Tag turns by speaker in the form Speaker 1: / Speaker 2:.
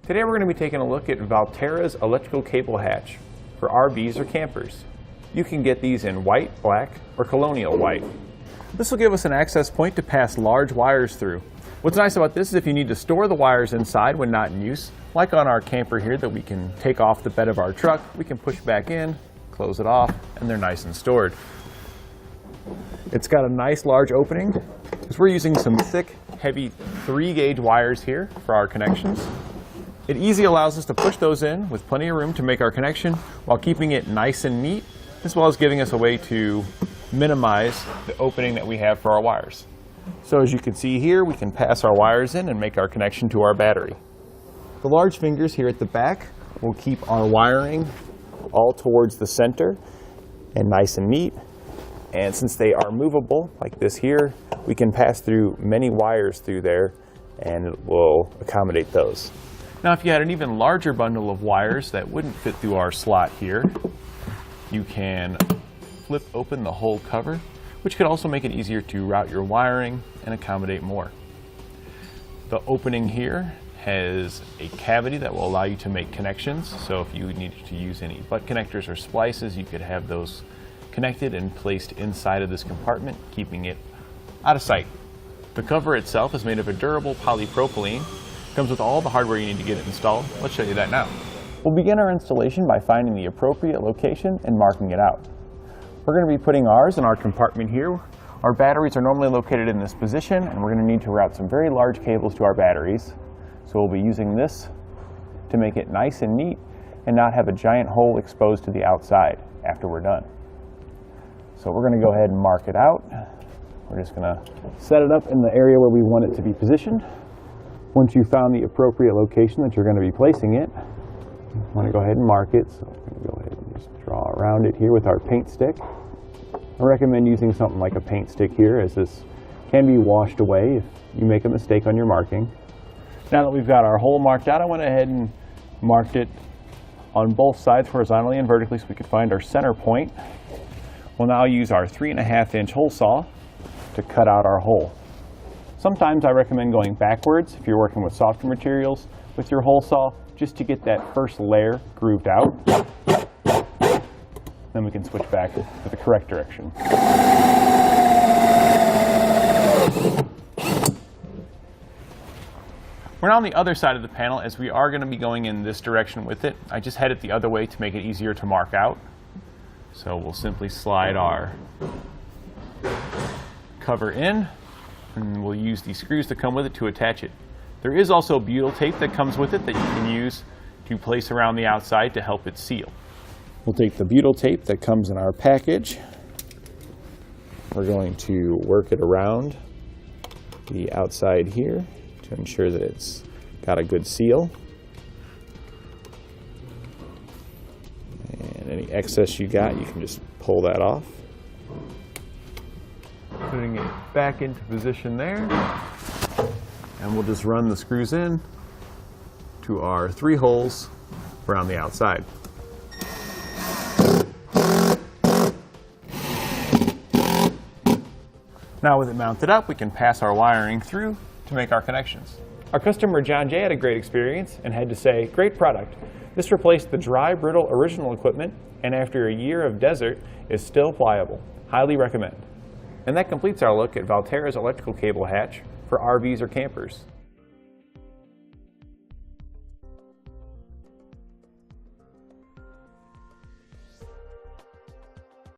Speaker 1: Today we're going to be taking a look at Valterra's electrical cable hatch for RVs or campers. You can get these in white, black, or Colonial white. This will give us an access point to pass large wires through. What's nice about this is if you need to store the wires inside when not in use, like on our camper here that we can take off the bed of our truck, we can push back in, close it off, and they're nice and stored. It's got a nice large opening because we're using some thick, heavy 3-gauge wires here for our connections. It easily allows us to push those in with plenty of room to make our connection while keeping it nice and neat, as well as giving us a way to minimize the opening that we have for our wires. So as you can see here, we can pass our wires in and make our connection to our battery. The large fingers here at the back will keep our wiring all towards the center and nice and neat. And since they are movable, like this here, we can pass through many wires through there and it will accommodate those. Now if you had an even larger bundle of wires that wouldn't fit through our slot here, you can flip open the whole cover, which could also make it easier to route your wiring and accommodate more. The opening here has a cavity that will allow you to make connections, so if you needed to use any butt connectors or splices, you could have those connected and placed inside of this compartment, keeping it out of sight. The cover itself is made of a durable polypropylene. Comes with all the hardware you need to get it installed. Let's show you that now. We'll begin our installation by finding the appropriate location and marking it out. We're going to be putting ours in our compartment here. Our batteries are normally located in this position, and we're going to need to route some very large cables to our batteries. So we'll be using this to make it nice and neat and not have a giant hole exposed to the outside after we're done. So we're going to go ahead and mark it out. We're just going to set it up in the area where we want it to be positioned. Once you've found the appropriate location that you're going to be placing it, you want to go ahead and mark it. So we're going to go ahead and just draw around it here with our paint stick. I recommend using something like a paint stick here, as this can be washed away if you make a mistake on your marking. Now that we've got our hole marked out, I went ahead and marked it on both sides horizontally and vertically so we could find our center point. We'll now use our 3.5-inch hole saw to cut out our hole. Sometimes I recommend going backwards if you're working with softer materials with your hole saw, just to get that first layer grooved out. Then we can switch back to the correct direction. We're now on the other side of the panel, as we are going to be going in this direction with it. I just had it the other way to make it easier to mark out. So we'll simply slide our cover in, and we'll use the screws that come with it to attach it. There is also butyl tape that comes with it that you can use to place around the outside to help it seal. We'll take the butyl tape that comes in our package. We're going to work it around the outside here to ensure that it's got a good seal. And any excess you got, you can just pull that off. Putting it back into position there, and we'll just run the screws in to our 3 holes around the outside. Now with it mounted up, we can pass our wiring through to make our connections. Our customer John J had a great experience and had to say, "Great product. This replaced the dry, brittle original equipment, and after a year of desert is still pliable. Highly recommend." And that completes our look at Valterra's electrical cable hatch for RVs or campers.